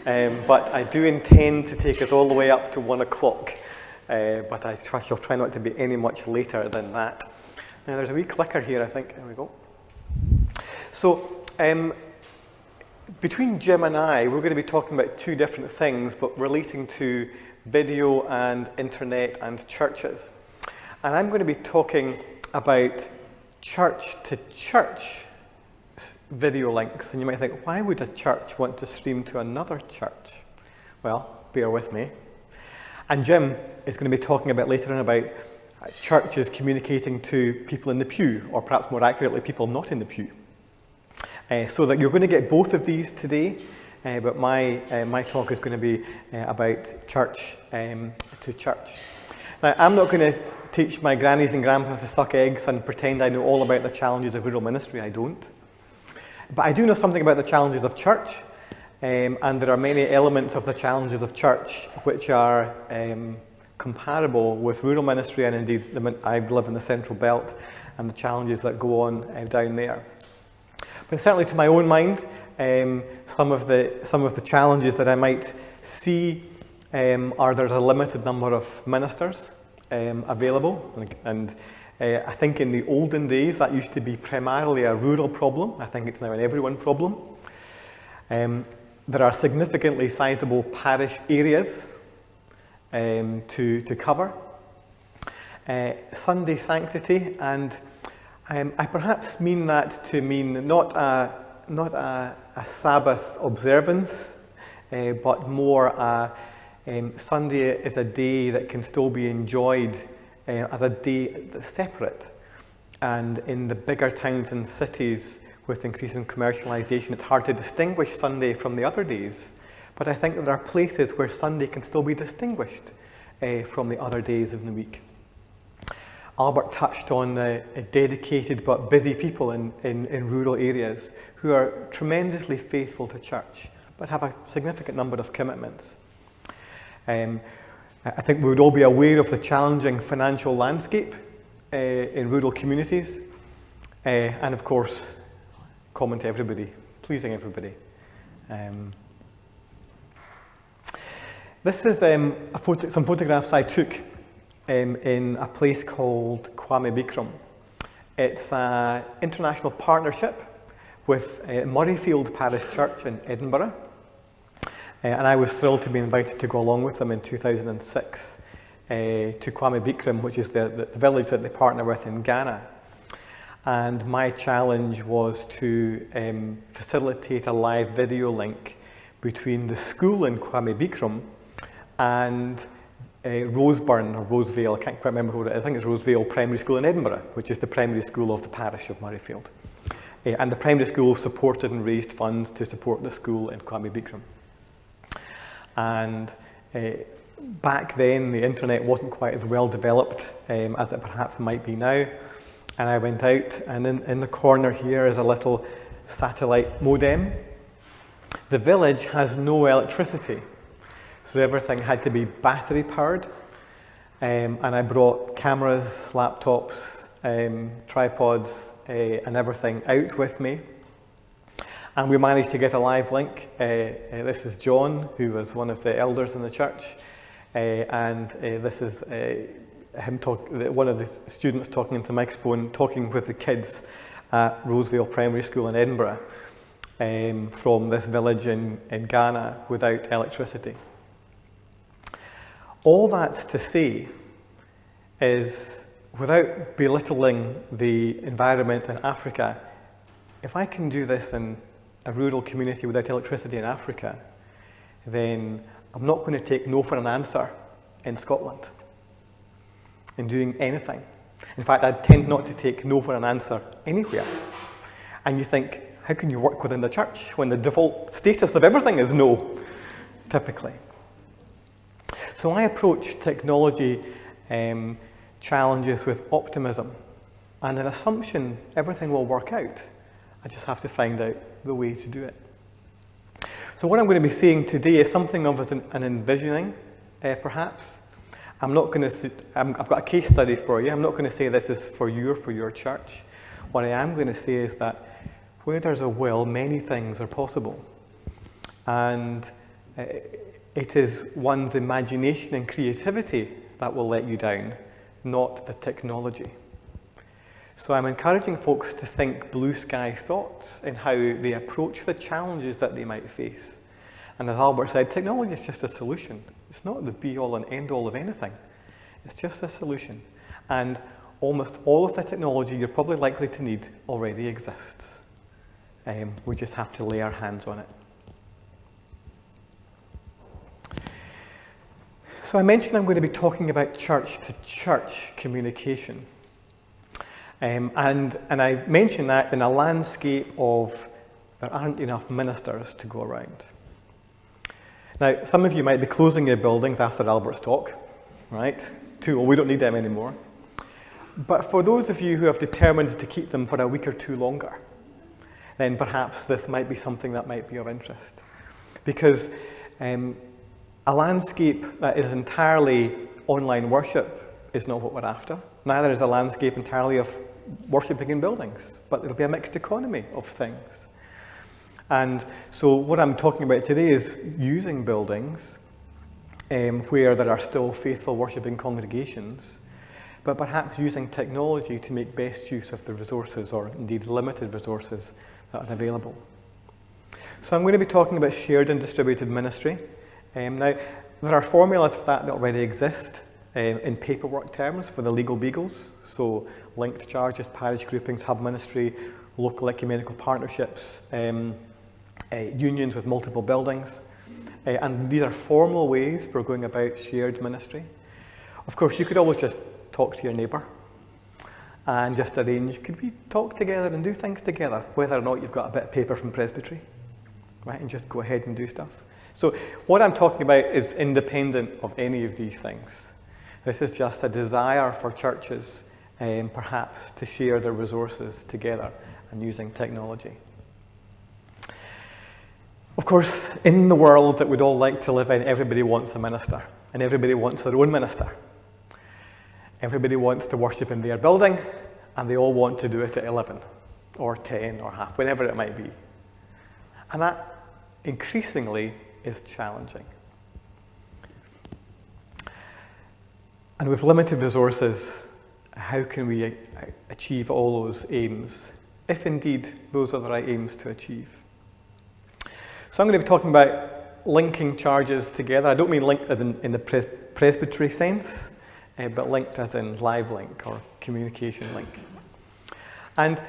but I do intend to take us all the way up to 1 o'clock, but I shall try not to be any much later than that. Now there's a wee clicker here, I think. There we go. So, between Jim and I, we're going to be talking about two different things, but relating to video and internet and churches. And I'm going to be talking about church-to-church video links. And you might think, why would a church want to stream to another church? Well, bear with me. And Jim is going to be talking about later on about churches communicating to people in the pew, or perhaps more accurately, people not in the pew. So that you're going to get both of these today, but my talk is going to be about church to church. Now, I'm not going to teach my grannies and grandpas to suck eggs and pretend I know all about the challenges of rural ministry. I don't. But I do know something about the challenges of church, and there are many elements of the challenges of church which are comparable with rural ministry, and indeed I live in the Central Belt and the challenges that go on down there. But certainly to my own mind, some of the challenges that I might see are there's a limited number of ministers available, and I think in the olden days that used to be primarily a rural problem. I think it's now an everyone problem. There are significantly sizable parish areas to cover. Sunday sanctity, and I perhaps mean that to mean not a Sabbath observance, but more Sunday is a day that can still be enjoyed as a day that's separate. And in the bigger towns and cities with increasing commercialisation, it's hard to distinguish Sunday from the other days. But I think there are places where Sunday can still be distinguished from the other days of the week. Albert touched on the dedicated but busy people in rural areas who are tremendously faithful to church, but have a significant number of commitments. I think we would all be aware of the challenging financial landscape in rural communities, and of course, common to everybody, pleasing everybody. This is some photographs I took in a place called Kwame Bikram. It's an international partnership with Murrayfield Parish Church in Edinburgh. And I was thrilled to be invited to go along with them in 2006 to Kwame Bikram, which is the village that they partner with in Ghana. And my challenge was to facilitate a live video link between the school in Kwame Bikram and Roseburn or Rosevale, I can't quite remember what it is. I think it's Rosevale Primary School in Edinburgh, which is the primary school of the parish of Murrayfield. And the primary school supported and raised funds to support the school in Kwame Bikram. And back then, the internet wasn't quite as well developed as it perhaps might be now. And I went out, and in the corner here is a little satellite modem. The village has no electricity, so everything had to be battery powered. And I brought cameras, laptops, tripods, and everything out with me. And we managed to get a live link. This is John, who was one of the elders in the church. And this is one of the students talking into the microphone, talking with the kids at Rosevale Primary School in Edinburgh from this village in Ghana without electricity. All that's to say is, without belittling the environment in Africa, if I can do this in a rural community without electricity in Africa, then I'm not going to take no for an answer in Scotland in doing anything. In fact, I tend not to take no for an answer anywhere. And you think, how can you work within the church when the default status of everything is no, typically? So I approach technology challenges with optimism and an assumption everything will work out. I just have to find out the way to do it. So what I'm going to be saying today is something of an envisioning, perhaps. I've got a case study for you. I'm not going to say this is for you or for your church. What I am going to say is that where there's a will, many things are possible. And it is one's imagination and creativity that will let you down, not the technology. So I'm encouraging folks to think blue sky thoughts in how they approach the challenges that they might face. And as Albert said, technology is just a solution. It's not the be-all and end-all of anything. It's just a solution. And almost all of the technology you're probably likely to need already exists. We just have to lay our hands on it. So I mentioned I'm going to be talking about church-to-church communication. And I've mentioned that in a landscape of there aren't enough ministers to go around. Now, some of you might be closing your buildings after Albert's talk, right? Well, we don't need them anymore. But for those of you who have determined to keep them for a week or two longer, then perhaps this might be something that might be of interest. Because a landscape that is entirely online worship is not what we're after. Neither is a landscape entirely of worshipping in buildings, but it'll be a mixed economy of things. And so what I'm talking about today is using buildings where there are still faithful worshipping congregations, but perhaps using technology to make best use of the resources, or indeed limited resources, that are available. So I'm going to be talking about shared and distributed ministry. Now, there are formulas for that already exist in paperwork terms for the legal beagles. So linked charges, parish groupings, hub ministry, local ecumenical partnerships, unions with multiple buildings. And these are formal ways for going about shared ministry. Of course, you could always just talk to your neighbour and just arrange, could we talk together and do things together, whether or not you've got a bit of paper from presbytery, right? And just go ahead and do stuff. So what I'm talking about is independent of any of these things. This is just a desire for churches, perhaps, to share their resources together and using technology. Of course, in the world that we'd all like to live in, everybody wants a minister, and everybody wants their own minister. Everybody wants to worship in their building, and they all want to do it at 11 or 10 or half, whenever it might be. And that increasingly is challenging. And with limited resources, how can we achieve all those aims, if indeed those are the right aims to achieve? So I'm going to be talking about linking charges together. I don't mean linked in the presbytery sense, but linked as in live link or communication link. And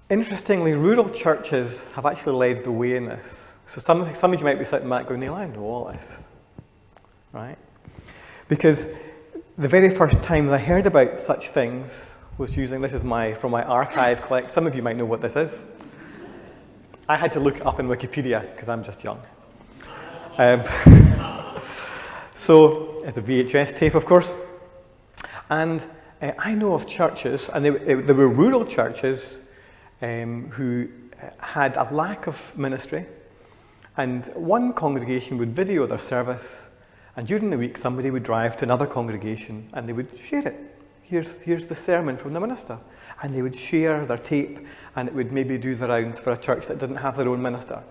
interestingly, rural churches have actually led the way in this. So some of you might be sitting back going, Neil, I know all this, right? Because the very first time I heard about such things was using, this is from my archive collection. Some of you might know what this is. I had to look it up in Wikipedia because I'm just young. So it's a VHS tape, of course. And I know of churches, and there were rural churches who had a lack of ministry, and one congregation would video their service, and during the week somebody would drive to another congregation and they would share it. Here's the sermon from the minister. And they would share their tape, and it would maybe do the rounds for a church that didn't have their own minister.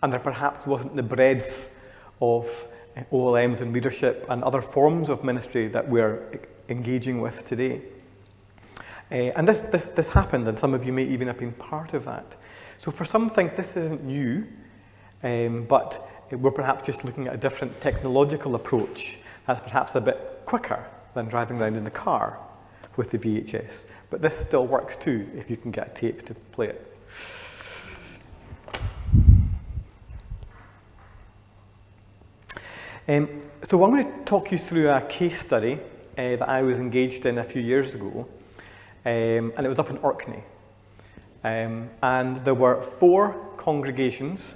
And there perhaps wasn't the breadth of OLMs and leadership and other forms of ministry that we're engaging with today. And this happened, and some of you may even have been part of that. So for some think this isn't new, but we're perhaps just looking at a different technological approach that's perhaps a bit quicker than driving around in the car with the VHS. But this still works too, if you can get a tape to play it. So I'm going to talk you through a case study that I was engaged in a few years ago, and it was up in Orkney. And there were 4 congregations,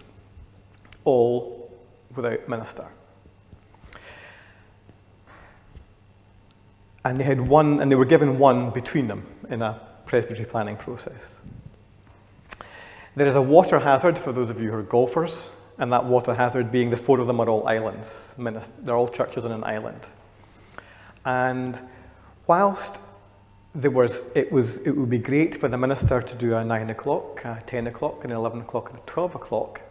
all without minister. And they had one, and they were given one between them in a presbytery planning process. There is a water hazard for those of you who are golfers, and that water hazard being the 4 of them are all islands. They're all churches on an island. And whilst it would be great for the minister to do a 9 o'clock, a 10 o'clock, an 11 o'clock, and a 12 o'clock,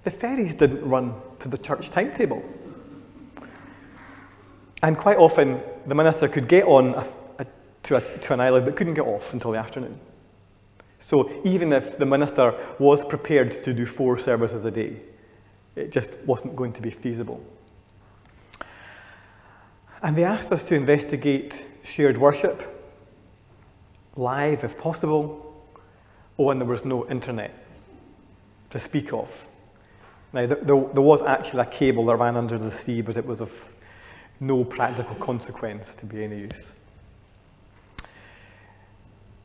the ferries didn't run to the church timetable. And quite often, the minister could get on to an island but couldn't get off until the afternoon. So even if the minister was prepared to do 4 services a day, it just wasn't going to be feasible. And they asked us to investigate shared worship, live if possible. Oh, and there was no internet to speak of. Now, there was actually a cable that ran under the sea, but it was of no practical consequence to be any use.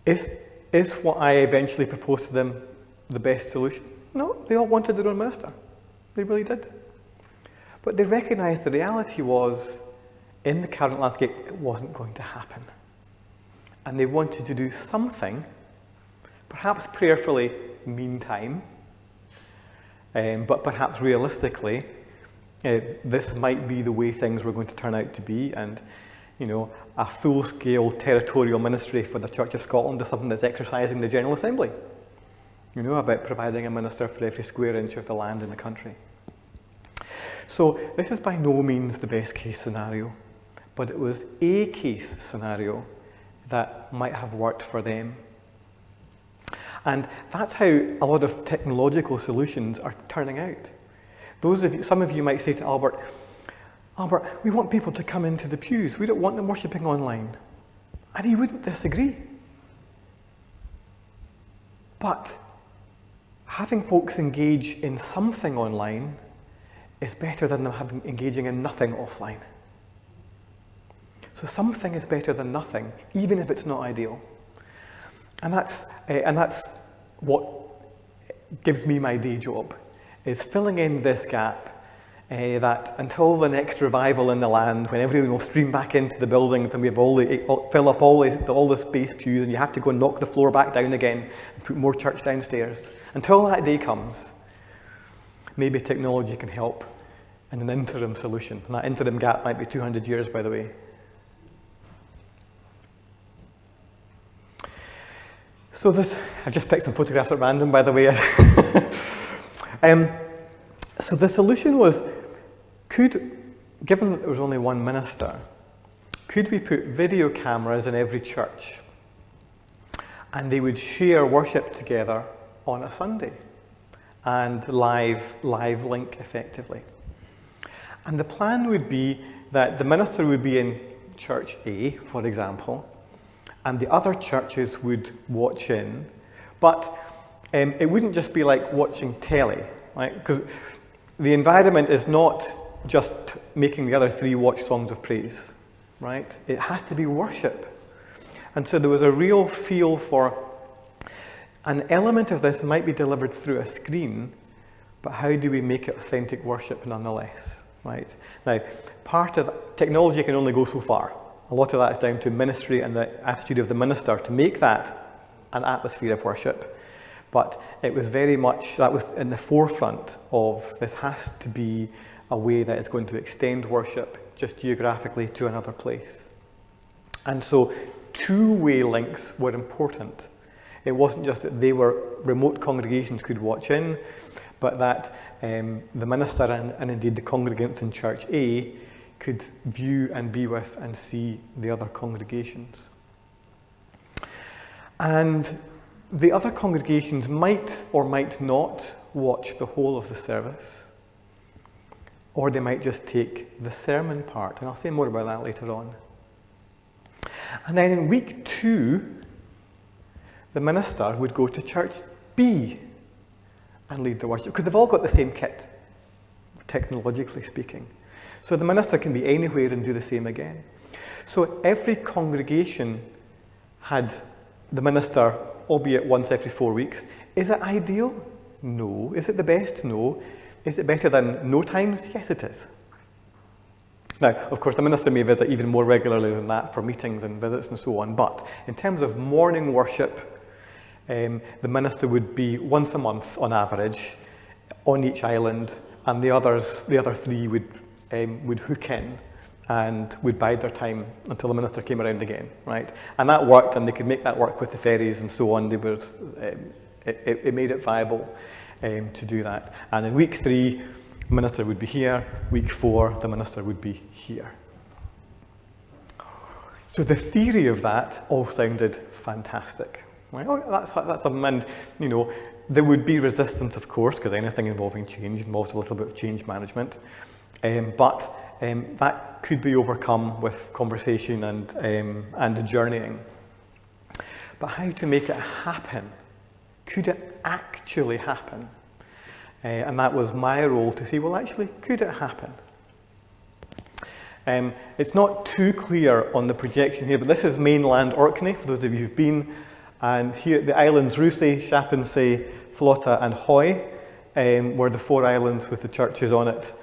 Is what I eventually proposed to them the best solution? No, they all wanted their own minister. They really did. But they recognised the reality was, in the current landscape, it wasn't going to happen. And they wanted to do something, perhaps prayerfully, meantime, but perhaps realistically, this might be the way things were going to turn out to be, and a full-scale territorial ministry for the Church of Scotland is something that's exercising the General Assembly. About providing a minister for every square inch of the land in the country. So this is by no means the best case scenario, but it was a case scenario that might have worked for them. And that's how a lot of technological solutions are turning out. Some of you might say to Albert, we want people to come into the pews. We don't want them worshipping online. And he wouldn't disagree. But having folks engage in something online is better than them engaging in nothing offline. So something is better than nothing, even if it's not ideal. And that's what gives me my day job, is filling in this gap that until the next revival in the land, when everyone will stream back into the buildings and we have fill up all the space pews and you have to go and knock the floor back down again and put more church downstairs. Until that day comes, maybe technology can help in an interim solution. And that interim gap might be 200 years, by the way. So I've just picked some photographs at random, by the way. So the solution was, given that there was only one minister, could we put video cameras in every church and they would share worship together on a Sunday and live link effectively? And the plan would be that the minister would be in church A, for example, and the other churches would watch in, but it wouldn't just be like watching telly, right? Because the environment is not just making the other 3 watch songs of praise, right? It has to be worship. And so there was a real feel for an element of this might be delivered through a screen, but how do we make it authentic worship nonetheless, right? Now, part of technology can only go so far. A lot of that is down to ministry and the attitude of the minister to make that an atmosphere of worship. But it was very much, that was in the forefront of this has to be a way that is going to extend worship just geographically to another place. And so 2-way links were important. It wasn't just that remote congregations could watch in, but that the minister and indeed the congregants in church A could view and be with and see the other congregations. And the other congregations might or might not watch the whole of the service, or they might just take the sermon part, and I'll say more about that later on. And then in week 2, the minister would go to church B and lead the worship, because they've all got the same kit, technologically speaking. So the minister can be anywhere and do the same again. So every congregation had the minister, albeit once every 4 weeks. Is it ideal? No. Is it the best? No. Is it better than no times? Yes, it is. Now, of course, the minister may visit even more regularly than that for meetings and visits and so on, but in terms of morning worship, the minister would be once a month on average on each island, and the other 3 would hook in and would bide their time until the minister came around again, right? And that worked, and they could make that work with the ferries and so on. It made it viable. to do that. And in week 3, the minister would be here. Week 4, the minister would be here. So the theory of that all sounded fantastic. Right? Oh, that's something, and you know, there would be resistance, of course, because anything involving change involves a little bit of change management. But that could be overcome with conversation and journeying. But how to make it happen? Could it actually happen? And that was my role to say, well, actually, could it happen? It's not too clear on the projection here, but this is mainland Orkney, for those of you who've been. And here, the islands Rousay, Chappensay, Flotta and Hoy were the 4 islands with the churches on it.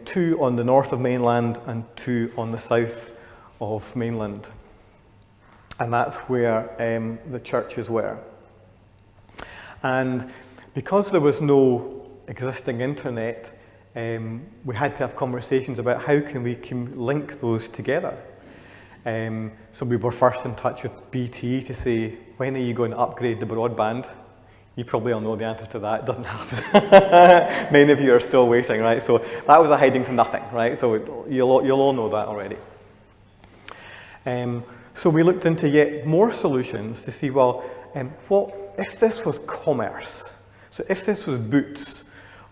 2 on the north of mainland and 2 on the south of mainland. And that's where the churches were. And because there was no existing internet, we had to have conversations about how can we link those together. So we were first in touch with BT to say, when are you going to upgrade the broadband? You probably all know the answer to that. It doesn't happen. Many of you are still waiting, right? So that was a hiding to nothing, right? So you'll all know that already. So we looked into yet more solutions to see, well, what if this was commerce? So if this was Boots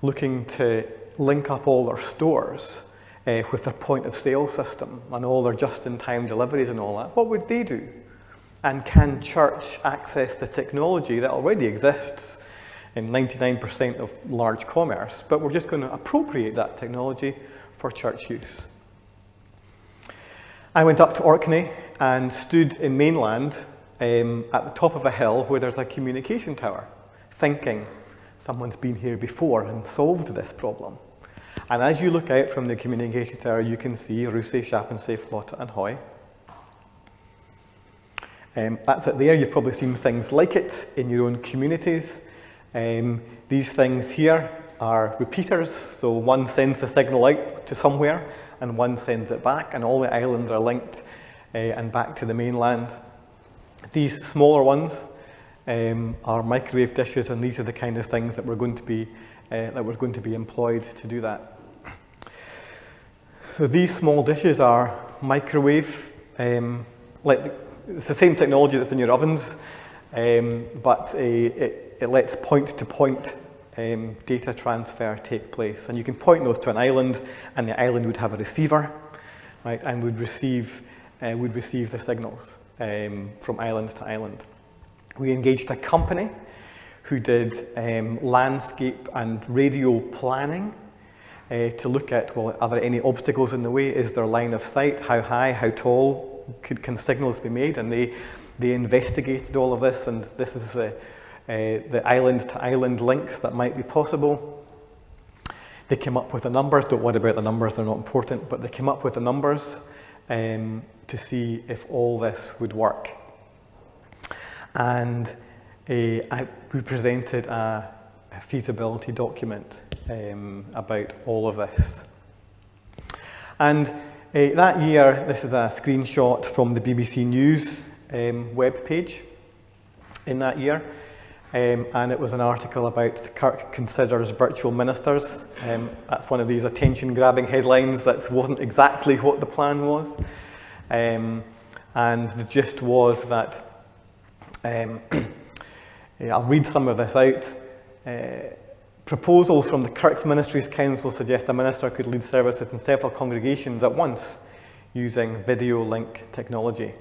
looking to link up all their stores with their point of sale system and all their just-in-time deliveries and all that, what would they do? And can church access the technology that already exists in 99% of large commerce, but we're just going to appropriate that technology for church use? I went up to Orkney and stood in mainland at the top of a hill where there's a communication tower, thinking someone's been here before and solved this problem. And as you look out from the communication tower, you can see Rousay, Chappensay, Flotta and Hoy. That's it there. You've probably seen things like it in your own communities. These things here are repeaters, so one sends the signal out to somewhere and one sends it back, and all the islands are linked and back to the mainland. These smaller ones are microwave dishes, and these are the kind of things that we're going to be employed to do that. So these small dishes are microwave, it's the same technology that's in your ovens, but it lets point-to-point data transfer take place. And you can point those to an island, and the island would have a receiver, right, and would receive the signals from island to island. We engaged a company who did landscape and radio planning to look at, well, are there any obstacles in the way? Is there line of sight? How high, how tall can signals be made? And they investigated all of this, and this is the island-to-island links that might be possible. They came up with the numbers. Don't worry about the numbers, they're not important, but they came up with the numbers to see if all this would work. And we presented a feasibility document about all of this. And that year, this is a screenshot from the BBC News web page in that year, and it was an article about the Kirk considers virtual ministers. That's one of these attention-grabbing headlines that wasn't exactly what the plan was. And the gist was that, I'll read some of this out. Proposals from the Kirk's Ministries Council suggest a minister could lead services in several congregations at once using video link technology.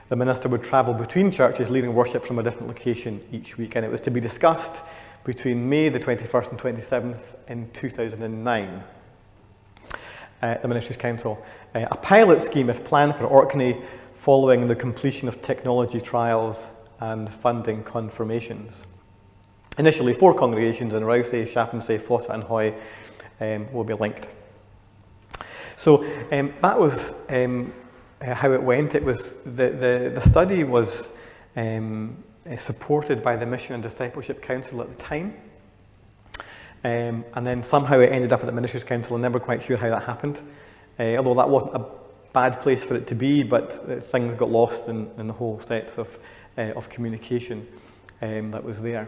The minister would travel between churches, leading worship from a different location each week, and it was to be discussed between May the 21st and 27th in 2009. The Ministries Council. A pilot scheme is planned for Orkney following the completion of technology trials and funding confirmations. Initially, 4 congregations in Rousay, Chappensay, Flotta and Hoy will be linked. So that was how it went. It was the study was supported by the Mission and Discipleship Council at the time, and then somehow it ended up at the Ministries Council. I'm never quite sure how that happened, although that wasn't a bad place for it to be, but things got lost in the whole sets of communication that was there.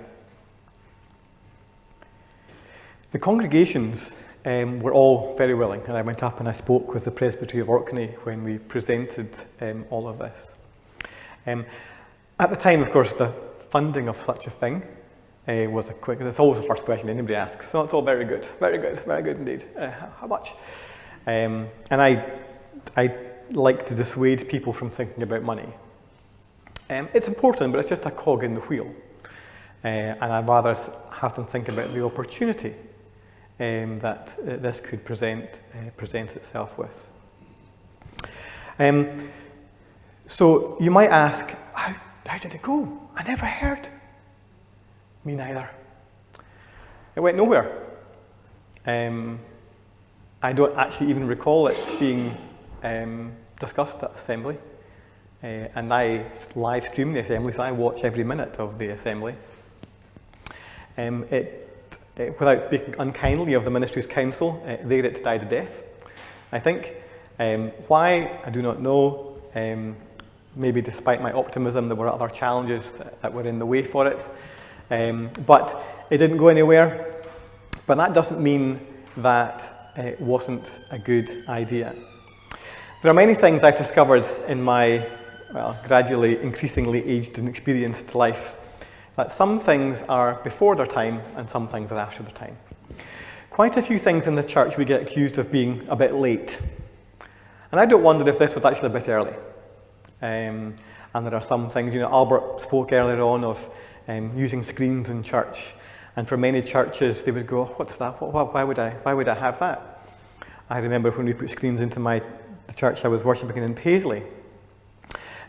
The congregations were all very willing, and I went up and I spoke with the Presbytery of Orkney when we presented all of this. At the time, of course, the funding of such a thing was it's always the first question anybody asks. So it's all very good indeed. How much? And I like to dissuade people from thinking about money. It's important, but it's just a cog in the wheel. And I'd rather have them think about the opportunity that this could present itself with. So you might ask, how did it go? I never heard. Me neither. It went nowhere. I don't actually even recall it being discussed at Assembly. And I live stream the Assembly, so I watch every minute of the Assembly. Without speaking unkindly of the Ministry's Council, there it died a death, I think. Why, I do not know. Maybe despite my optimism, there were other challenges that were in the way for it. But it didn't go anywhere. But that doesn't mean that it wasn't a good idea. There are many things I've discovered in my, gradually increasingly aged and experienced life, that some things are before their time and some things are after their time. Quite a few things in the church we get accused of being a bit late. And I don't wonder if this was actually a bit early. And there are some things, Albert spoke earlier on of using screens in church. And for many churches, they would go, what's that? Why would I have that? I remember when we put screens into the church I was worshipping in Paisley.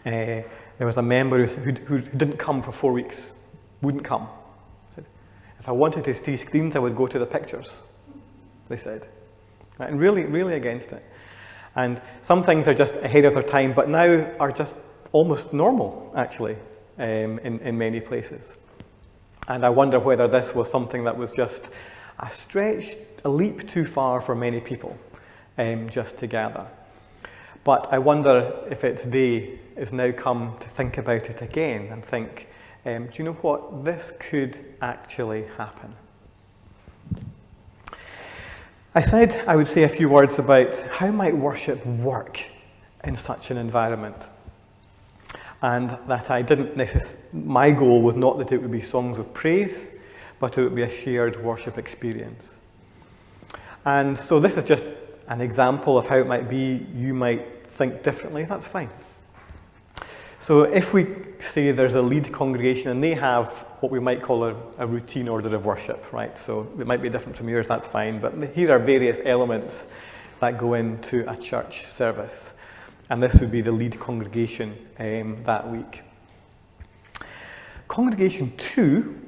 There was a member who didn't come for 4 weeks, wouldn't come. Said, if I wanted to see screens, I would go to the pictures, they said. And really, really against it. And some things are just ahead of their time, but now are just almost normal, actually, in many places. And I wonder whether this was something that was just a leap too far for many people, just to gather. But I wonder if its day is now come to think about it again and think, do you know what? This could actually happen. I said I would say a few words about how might worship work in such an environment. And that my goal was not that it would be songs of praise, but it would be a shared worship experience. And so this is just an example of how it might be. You might think differently, that's fine. So if we say there's a lead congregation and they have what we might call a routine order of worship, right? So it might be different from yours, that's fine, but here are various elements that go into a church service. And this would be the lead congregation that week. Congregation 2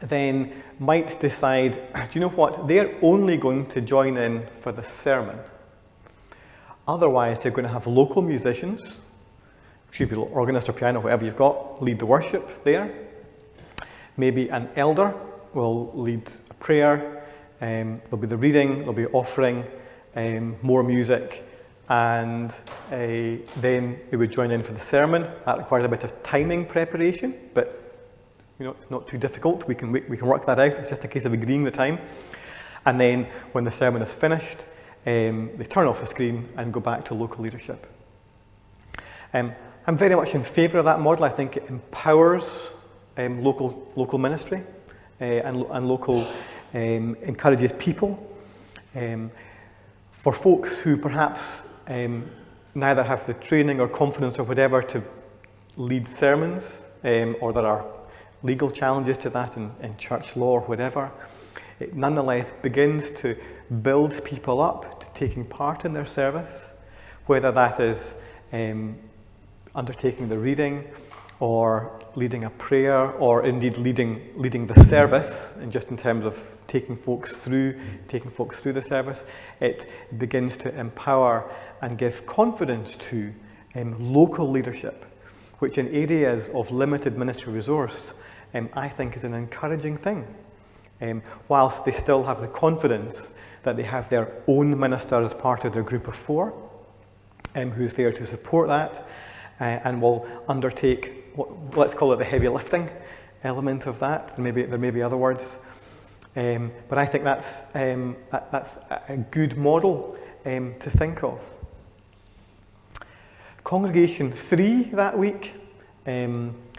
then might decide, do you know what? They're only going to join in for the sermon. Otherwise, they're going to have local musicians, should be organist or piano, whatever you've got, lead the worship there. Maybe an elder will lead a prayer. There'll be the reading, there'll be offering, more music, and then they would join in for the sermon. That requires a bit of timing preparation, but it's not too difficult. We can work that out. It's just a case of agreeing the time. And then when the sermon is finished, they turn off the screen and go back to local leadership. I'm very much in favour of that model. I think it empowers local ministry and local encourages people. For folks who perhaps neither have the training or confidence or whatever to lead sermons, or there are legal challenges to that in church law or whatever, it nonetheless begins to build people up to taking part in their service, whether that is undertaking the reading or leading a prayer or indeed leading the service, and just in terms of taking folks through the service. It begins to empower and give confidence to local leadership, which in areas of limited ministry resource, I think is an encouraging thing. Whilst they still have the confidence that they have their own minister as part of their group of 4, who's there to support that, and will undertake let's call it the heavy lifting element of that. There may be other words, But I think that's a good model to think of. Congregation 3 that week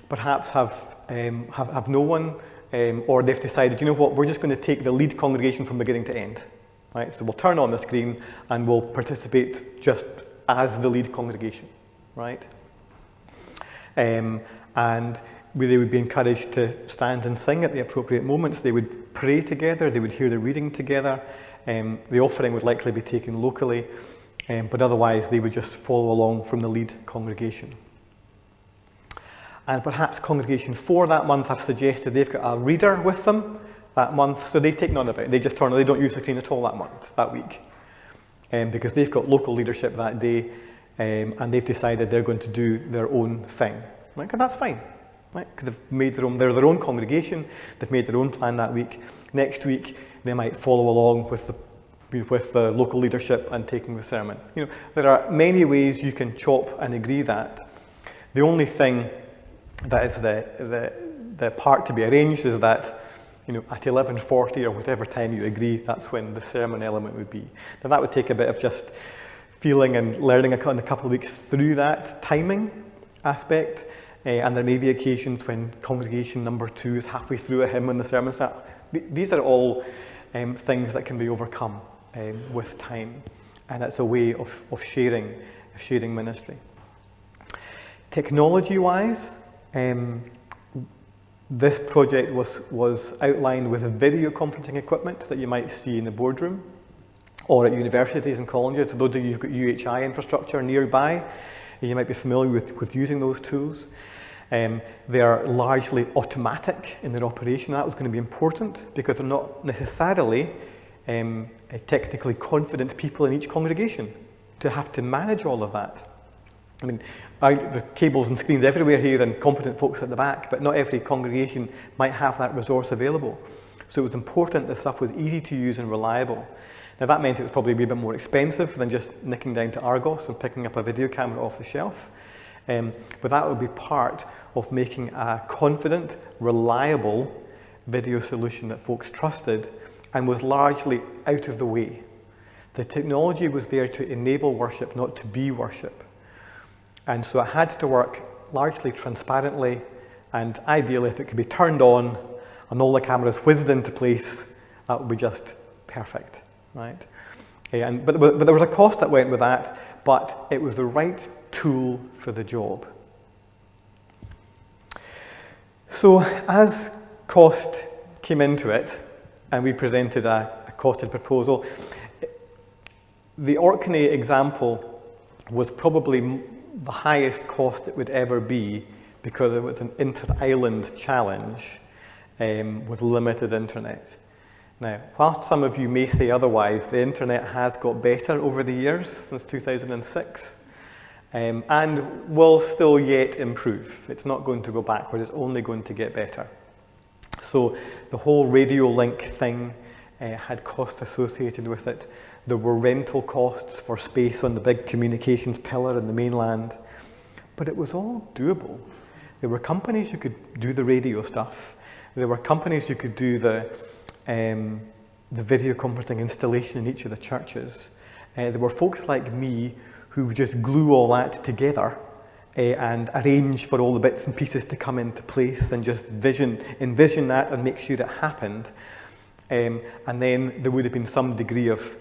perhaps have no one, or they've decided, you know what, we're just going to take the lead congregation from beginning to end. Right? So we'll turn on the screen and we'll participate just as the lead congregation. Right? And they would be encouraged to stand and sing at the appropriate moments. They would pray together, they would hear the reading together. The offering would likely be taken locally, but otherwise they would just follow along from the lead congregation. And perhaps Congregation 4 that month have suggested they've got a reader with them that month, so they take none of it. They just they don't use the screen at all that month, that week, because they've got local leadership that day, and they've decided they're going to do their own thing. Right? And that's fine. Right? Because they've made they're their own congregation, they've made their own plan that week. Next week, they might follow along with the local leadership and taking the sermon. You know, there are many ways you can chop and agree that. The only thing that is the part to be arranged is that, you know, at 11:40 or whatever time you agree, that's when the sermon element would be. Now that would take a bit of just feeling and learning a couple of weeks through that timing aspect. And there may be occasions when congregation number 2 is halfway through a hymn and the sermon starts. These are all things that can be overcome with time, and it's a way of sharing ministry. Technology-wise, this project was outlined with video conferencing equipment that you might see in the boardroom or at universities and colleges. So those of you who've got UHI infrastructure nearby, you might be familiar with using those tools. They are largely automatic in their operation. That was going to be important because they're not necessarily technically confident people in each congregation to have to manage all of that. I mean, the cables and screens everywhere here and competent folks at the back, but not every congregation might have that resource available. So it was important that stuff was easy to use and reliable. Now that meant it was probably a bit more expensive than just nicking down to Argos and picking up a video camera off the shelf. But that would be part of making a confident, reliable video solution that folks trusted and was largely out of the way. The technology was there to enable worship, not to be worship. And so it had to work largely transparently, and ideally if it could be turned on and all the cameras whizzed into place, that would be just perfect, right? But there was a cost that went with that, but it was the right tool for the job. So as cost came into it, and we presented a costed proposal, the Orkney example was probably the highest cost it would ever be because it was an inter-island challenge with limited internet. Now, whilst some of you may say otherwise, the internet has got better over the years since 2006 and will still yet improve. It's not going to go backward, it's only going to get better. So the whole radio link thing had costs associated with it. There were rental costs for space on the big communications pillar in the mainland, but it was all doable. There were companies who could do the radio stuff. There were companies who could do the video conferencing installation in each of the churches. There were folks like me who would just glue all that together and arrange for all the bits and pieces to come into place and just envision that and make sure it happened. And then there would have been some degree of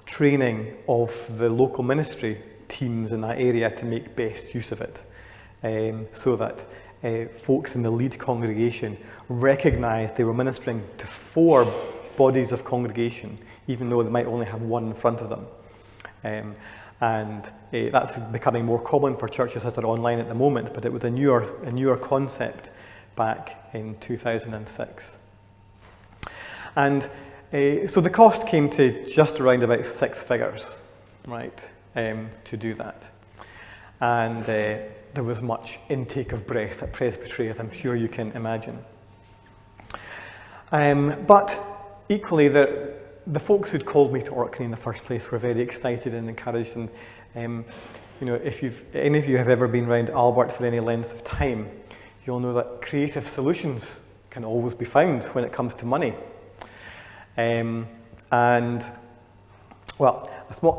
training of the local ministry teams in that area to make best use of it, so that folks in the lead congregation recognised they were ministering to 4 bodies of congregation, even though they might only have one in front of them. That's becoming more common for churches that are online at the moment, but it was a newer concept back in 2006. And so the cost came to just around about 6 figures, right, to do that. And there was much intake of breath at Presbytery, as I'm sure you can imagine. But equally, the folks who'd called me to Orkney in the first place were very excited and encouraged. And you know, if any of you have ever been around Albert for any length of time, you'll know that creative solutions can always be found when it comes to money. And, well,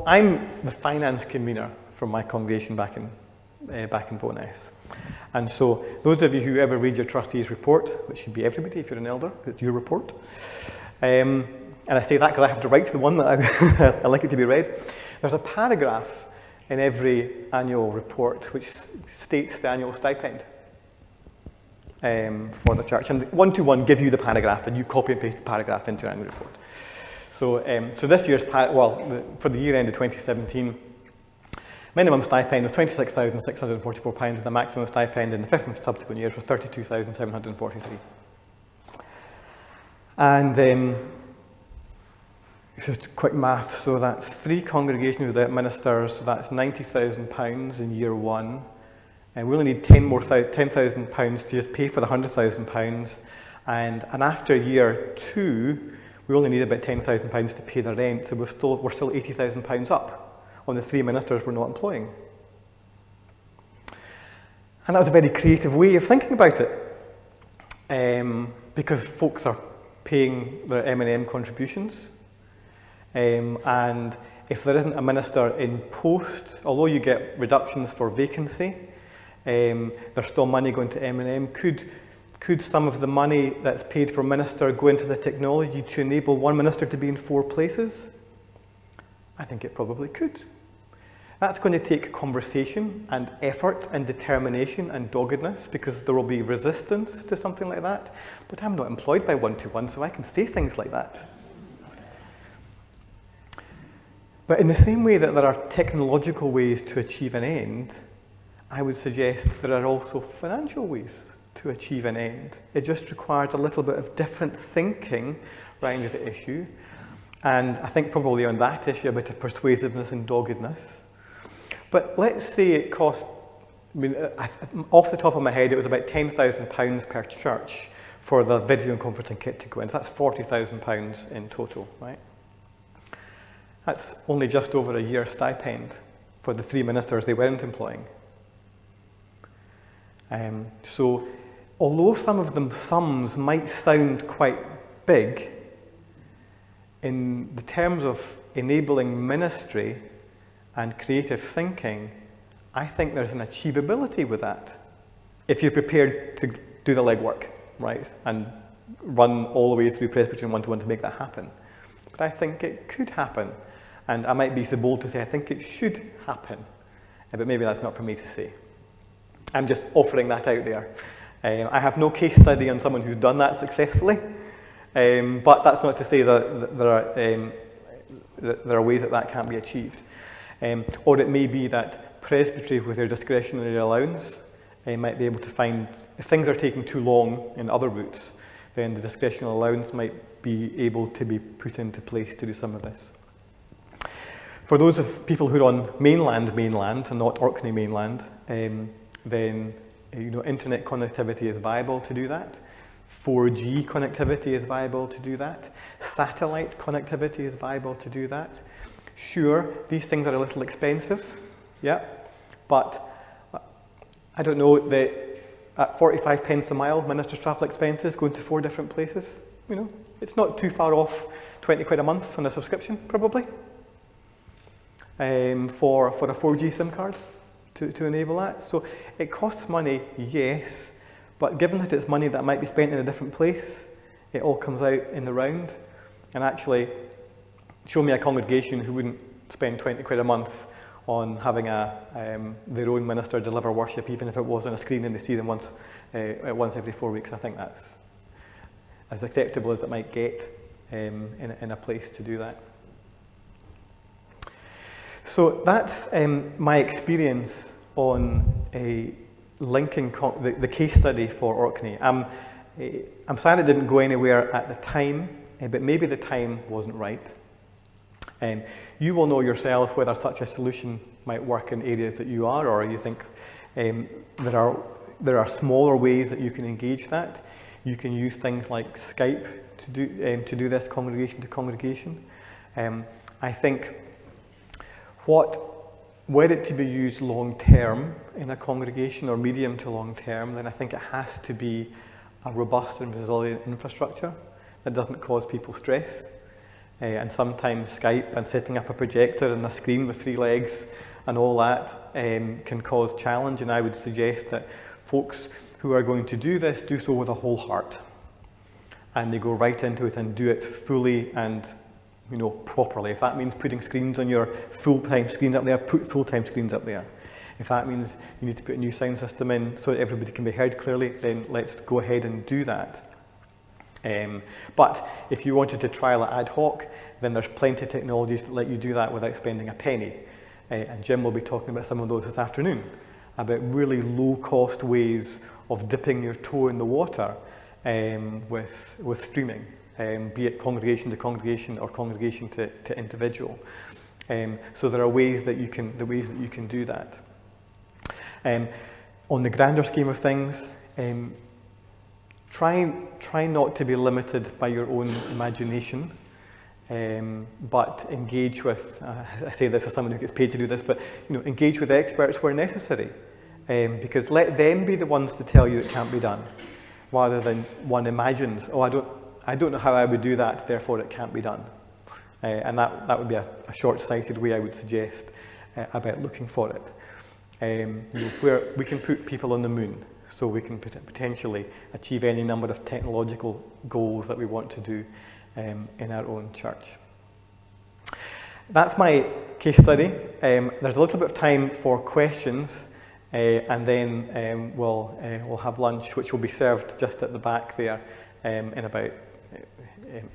I'm the finance convener for my congregation back in Bowness. And so those of you who ever read your trustees' report, which should be everybody if you're an elder, it's your report. And I say that because I have to write to the one that I like it to be read. There's a paragraph in every annual report which states the annual stipend for the church. And 121 give you the paragraph and you copy and paste the paragraph into your annual report. So, so this year's, for the year end of 2017, minimum stipend was £26,644 and the maximum stipend in the 5th and subsequent years was £32,743. And just quick math, so that's 3 congregations without ministers, so that's £90,000 in year 1. And we only need £10,000 to just pay for the £100,000. And after year 2, we only need about £10,000 to pay the rent, so we're still £80,000 up on the 3 ministers we're not employing. And that was a very creative way of thinking about it, because folks are paying their M&M contributions, and if there isn't a minister in post, although you get reductions for vacancy, there's still money going to M&M. Could some of the money that's paid for minister go into the technology to enable one minister to be in 4 places? I think it probably could. That's going to take conversation and effort and determination and doggedness, because there will be resistance to something like that. But I'm not employed by 121, so I can say things like that. But in the same way that there are technological ways to achieve an end, I would suggest there are also financial ways to achieve an end. It just requires a little bit of different thinking around the issue. And I think probably on that issue, a bit of persuasiveness and doggedness. But let's say it cost, off the top of my head, it was about £10,000 per church for the video and conferencing kit to go in. That's £40,000 in total, right? That's only just over a year's stipend for the 3 ministers they weren't employing. So, although some of the sums might sound quite big, in the terms of enabling ministry and creative thinking, I think there's an achievability with that. If you're prepared to do the legwork, right, and run all the way through Presbyterian 121 to make that happen. But I think it could happen. And I might be so bold to say I think it should happen. But maybe that's not for me to say. I'm just offering that out there. I have no case study on someone who's done that successfully, but that's not to say that there are ways that can't be achieved. Or it may be that presbytery, with their discretionary allowance, might be able to find, if things are taking too long in other routes, then the discretionary allowance might be able to be put into place to do some of this. For those of people who are on mainland and not Orkney mainland, then internet connectivity is viable to do that. 4G connectivity is viable to do that. Satellite connectivity is viable to do that. Sure, these things are a little expensive, yeah, but I don't know that at 45 pence a mile, minister's travel expenses going to 4 different places, it's not too far off 20 quid a month on a subscription, probably, for a 4G SIM card. To enable that. So it costs money, yes, but given that it's money that might be spent in a different place, it all comes out in the round. And actually, show me a congregation who wouldn't spend 20 quid a month on having their own minister deliver worship, even if it was on a screen and they see them once every 4 weeks. I think that's as acceptable as it might get in a place to do that. So that's my experience on linking the case study for Orkney. I'm sad it didn't go anywhere at the time, but maybe the time wasn't right. You will know yourself whether such a solution might work in areas that you are, or you think there are smaller ways that you can engage that. You can use things like Skype to do this congregation to congregation. I think were it to be used long term in a congregation or medium to long term, then I think it has to be a robust and resilient infrastructure that doesn't cause people stress. And sometimes Skype and setting up a projector and a screen with 3 legs and all that can cause challenge, and I would suggest that folks who are going to do this do so with a whole heart, and they go right into it and do it fully and properly. If that means putting screens on your full-time screens up there, put full-time screens up there. If that means you need to put a new sound system in so that everybody can be heard clearly, then let's go ahead and do that. But if you wanted to trial it ad hoc, then there's plenty of technologies that let you do that without spending a penny. And Jim will be talking about some of those this afternoon, about really low-cost ways of dipping your toe in the water with streaming, be it congregation to congregation or congregation to individual. So there are ways that you can do that. On the grander scheme of things, try not to be limited by your own imagination, but engage with, I say this as someone who gets paid to do this, but engage with experts where necessary, because let them be the ones to tell you it can't be done, rather than one imagines, oh, I don't know how I would do that, therefore it can't be done. And that would be a short-sighted way, I would suggest, about looking for it. Where we can put people on the moon, so we can potentially achieve any number of technological goals that we want to do in our own church. That's my case study. There's a little bit of time for questions, and then we'll have lunch, which will be served just at the back there in about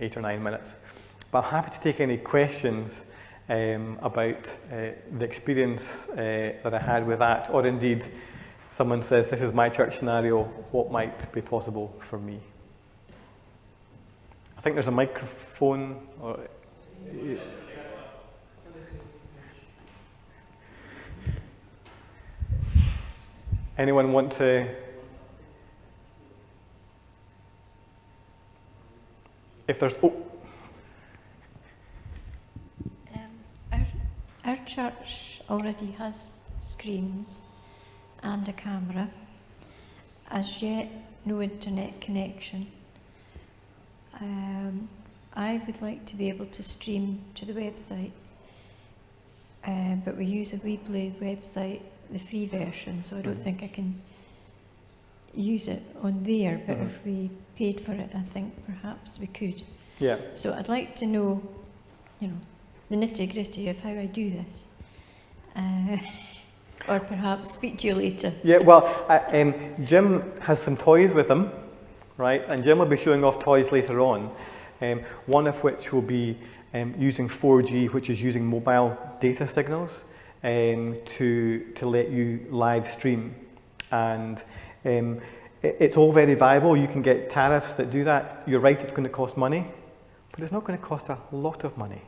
8 or 9 minutes. But I'm happy to take any questions about the experience that I had with that, or indeed someone says, this is my church scenario, what might be possible for me? I think there's a microphone. Anyone want to? If there's, Our church already has screens and a camera. As yet, no internet connection. I would like to be able to stream to the website, but we use a Weebly website, the free version, so I don't think I can use it on there, but if we paid for it, I think perhaps we could. Yeah. So I'd like to know, the nitty-gritty of how I do this. Or perhaps speak to you later. Yeah, well, Jim has some toys with him, right? And Jim will be showing off toys later on, one of which will be using 4G, which is using mobile data signals to let you live stream. And it's all very viable. You can get tariffs that do that. You're right, it's going to cost money, but it's not going to cost a lot of money.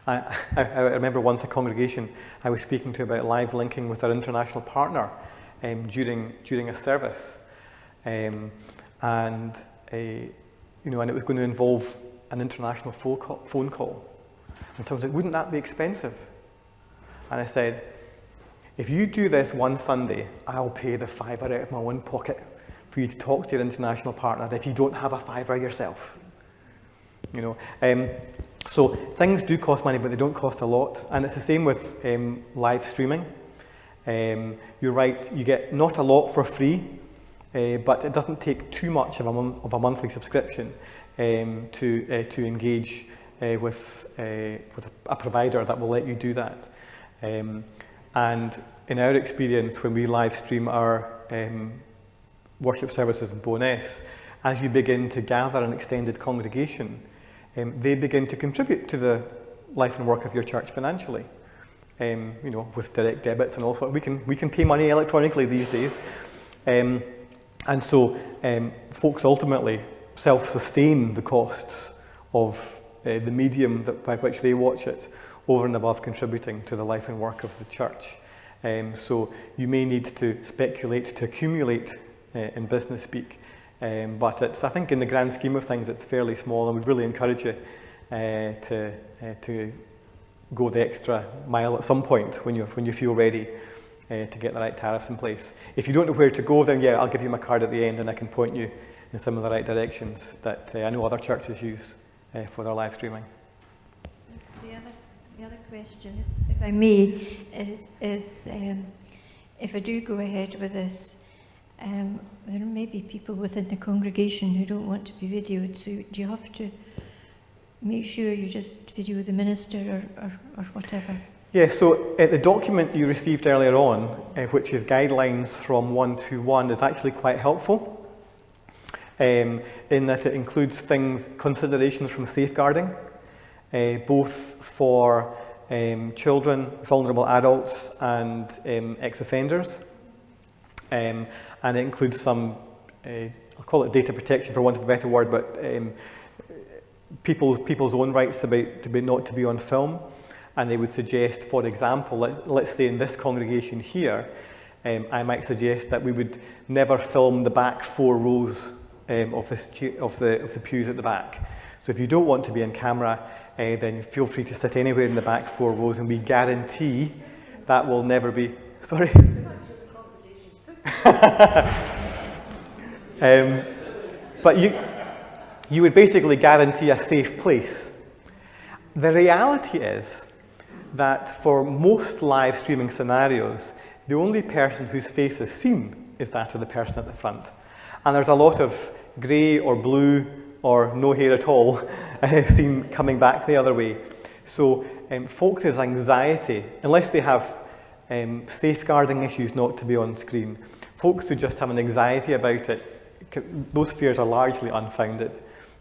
I remember once a congregation I was speaking to about live linking with our international partner during a service, and it was going to involve an international phone call. And someone said, "Wouldn't that be expensive?" And I said, "If you do this one Sunday, I'll pay the £5 out of my own pocket for you to talk to your international partner if you don't have a £5 yourself." So things do cost money, but they don't cost a lot. And it's the same with live streaming. You're right, you get not a lot for free, but it doesn't take too much of a monthly subscription to engage with a provider that will let you do that. And in our experience, when we live stream our worship services in Bo'ness, as you begin to gather an extended congregation, they begin to contribute to the life and work of your church financially, with direct debits and all sorts. We can pay money electronically these days, and so folks ultimately self-sustain the costs of the medium by which they watch it, over and above contributing to the life and work of the church. So you may need to speculate to accumulate in business speak. But I think in the grand scheme of things, it's fairly small, and would really encourage you to go the extra mile at some point when you feel ready to get the right tariffs in place. If you don't know where to go, then yeah, I'll give you my card at the end and I can point you in some of the right directions that I know other churches use for their live streaming. The other question, if I may, is if I do go ahead with this, there may be people within the congregation who don't want to be videoed, so do you have to make sure you just video the minister or whatever? Yeah, so the document you received earlier on, which is guidelines from 121, is actually quite helpful in that it includes considerations from safeguarding, both for children, vulnerable adults and ex-offenders. And it includes some, I'll call it data protection for want of a better word, but people's own rights not to be on film. And they would suggest, for example, let's say in this congregation here, I might suggest that we would never film the back 4 rows of the pews at the back. So if you don't want to be on camera, then feel free to sit anywhere in the back 4 rows, and we guarantee that will never be. Sorry. But you would basically guarantee a safe place. The reality is that for most live streaming scenarios, the only person whose face is seen is that of the person at the front. And there's a lot of grey or blue or no hair at all seen coming back the other way. So folks' anxiety, unless they have safeguarding issues not to be on screen, folks who just have an anxiety about it, those fears are largely unfounded,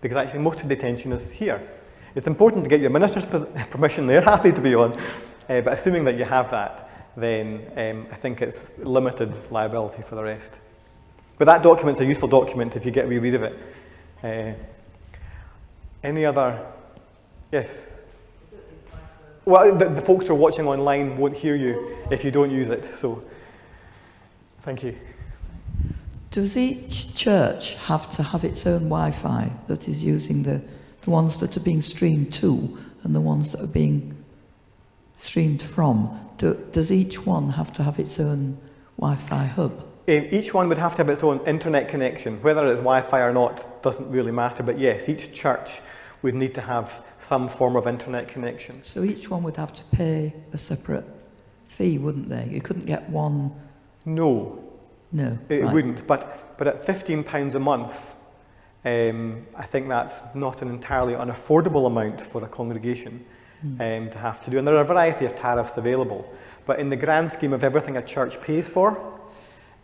because actually most of the attention is here. It's important to get your minister's permission, they're happy to be on, but assuming that you have that, then I think it's limited liability for the rest. But that document's a useful document if you get a wee read of it. Any other? Yes? Well, the folks who are watching online won't hear you if you don't use it, so thank you. Does each church have to have its own Wi-Fi that is using the ones that are being streamed to and the ones that are being streamed from? Does each one have to have its own Wi-Fi hub? Each one would have to have its own internet connection. Whether it's Wi-Fi or not doesn't really matter, but yes, each church would need to have some form of internet connection. So each one would have to pay a separate fee, wouldn't they? You couldn't get one... No. No, It right. wouldn't, but at £15 a month, I think that's not an entirely unaffordable amount for a congregation to have to do. And there are a variety of tariffs available. But in the grand scheme of everything a church pays for,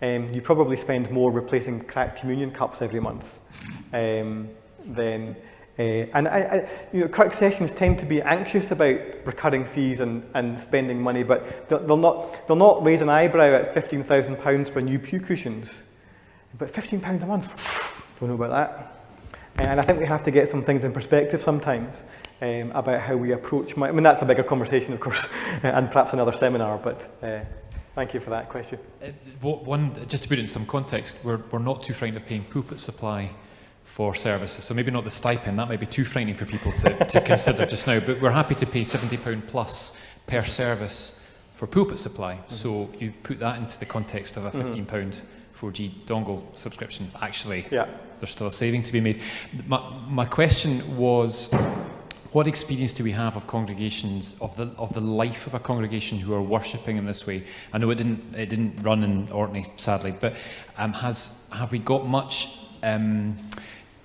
you probably spend more replacing cracked communion cups every month than... Kirk sessions tend to be anxious about recurring fees and spending money, but they'll not raise an eyebrow at £15,000 for new pew cushions. But £15 a month, don't know about that. And I think we have to get some things in perspective sometimes about how we approach money. I mean, that's a bigger conversation, of course, and perhaps another seminar, but thank you for that question. Just to put it in some context, we're not too frightened of paying pulpit supply for services, so maybe not the stipend, that might be too frightening for people to consider just now, but we're happy to pay £70 plus per service for pulpit supply. So if you put that into the context of a £15 4G dongle subscription, actually there's still a saving to be made. My question was, what experience do we have of congregations, of the life of a congregation who are worshipping in this way? I know it didn't run in Orkney, sadly, but have we got much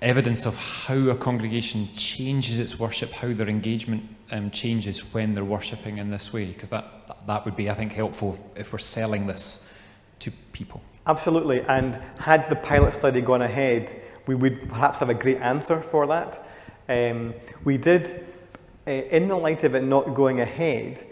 evidence of how a congregation changes its worship, how their engagement changes when they're worshipping in this way? Because that would be, I think, helpful if we're selling this to people. Absolutely, and had the pilot study gone ahead, we would perhaps have a great answer for that. We did, in the light of it not going ahead,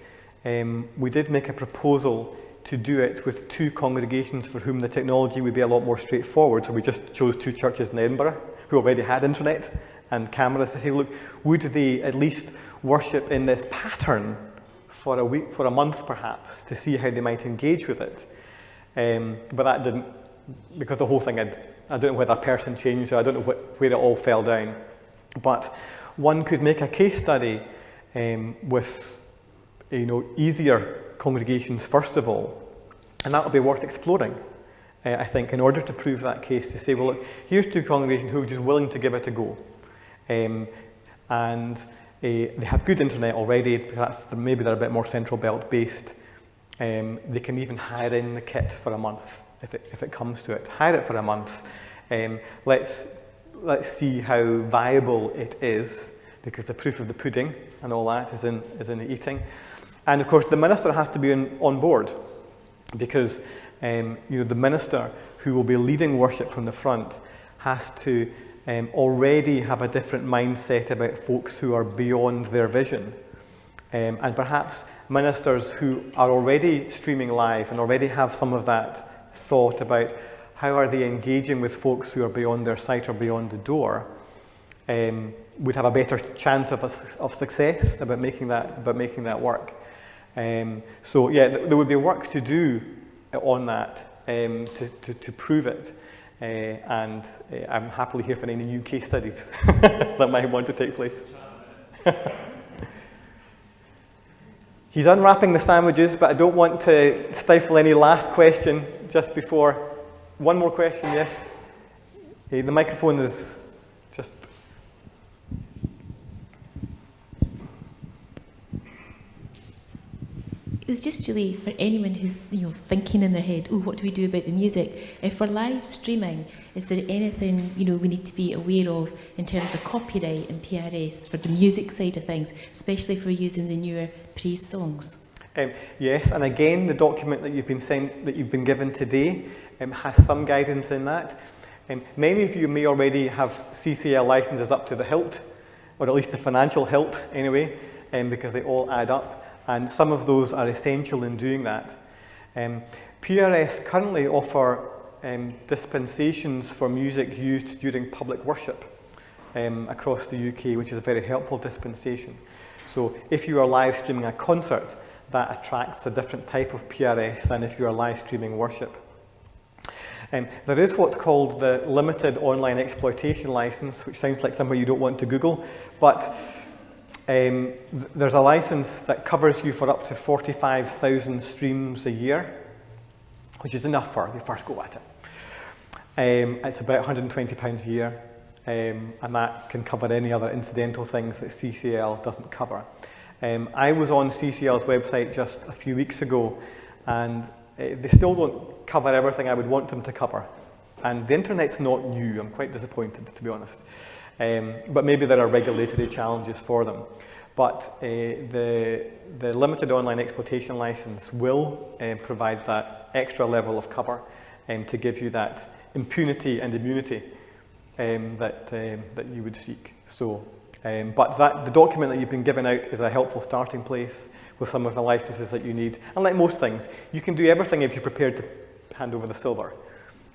we did make a proposal to do it with 2 congregations for whom the technology would be a lot more straightforward. So we just chose 2 churches in Edinburgh who already had internet and cameras to say, look, would they at least worship in this pattern for a week, for a month perhaps, to see how they might engage with it. But that didn't, because the whole thing I don't know whether a person changed, so I don't know where it all fell down. But one could make a case study with easier congregations first of all, And that will be worth exploring, I think, in order to prove that case, to say, well, look, here's two congregations who are just willing to give it a go. And they have good internet already, perhaps maybe they're a bit more central belt based. They can even hire in the kit for a month, if it comes to it. Hire it for a month. Let's see how viable it is, because the proof of the pudding and all that is in the eating. And of course, the minister has to be on board, because the minister who will be leading worship from the front has to already have a different mindset about folks who are beyond their vision. And perhaps ministers who are already streaming live and already have some of that thought about how are they engaging with folks who are beyond their sight or beyond the door, would have a better chance of success about making that work. So yeah, there would be work to do on that to prove it. And I'm happily here for any new case studies that might want to take place. He's unwrapping the sandwiches, but I don't want to stifle any last question just before. One more question, yes? The microphone is just... It was just really for anyone who's thinking in their head, oh, what do we do about the music? If we're live streaming, is there anything we need to be aware of in terms of copyright and PRS for the music side of things, especially if we're using the newer praise songs? Yes, and again, the document that you've been given today has some guidance in that. Many of you may already have CCL licenses up to the hilt, or at least the financial hilt anyway, because they all add up. And some of those are essential in doing that. PRS currently offer dispensations for music used during public worship across the UK, which is a very helpful dispensation. So if you are live streaming a concert, that attracts a different type of PRS than if you are live streaming worship. There is what's called the Limited Online Exploitation License, which sounds like somewhere you don't want to Google, but there's a license that covers you for up to 45,000 streams a year, which is enough for the first go at it. It's about £120 a year, and that can cover any other incidental things that CCL doesn't cover. I was on CCL's website just a few weeks ago, and they still don't cover everything I would want them to cover. And the internet's not new. I'm quite disappointed, to be honest. But maybe there are regulatory challenges for them. But the Limited Online Exploitation License will provide that extra level of cover to give you that impunity and immunity that you would seek. So, but the document that you've been given out is a helpful starting place with some of the licenses that you need. And like most things, you can do everything if you're prepared to hand over the silver.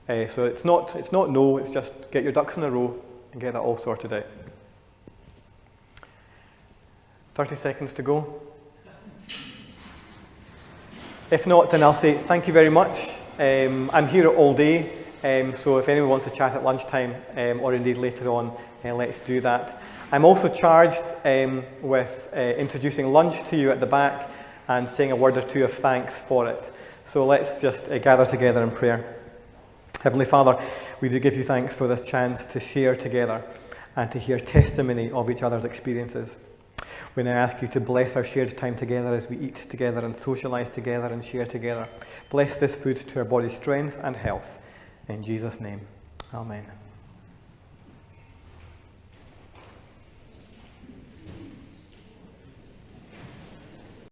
So it's not no, it's just get your ducks in a row and get that all sorted out. 30 seconds to go. If not, then I'll say thank you very much. I'm here all day, so if anyone wants to chat at lunchtime or indeed later on, let's do that. I'm also charged with introducing lunch to you at the back and saying a word or two of thanks for it. So let's just gather together in prayer. Heavenly Father, we do give you thanks for this chance to share together and to hear testimony of each other's experiences. We now ask you to bless our shared time together as we eat together and socialise together and share together. Bless this food to our body's strength and health. In Jesus' name, amen.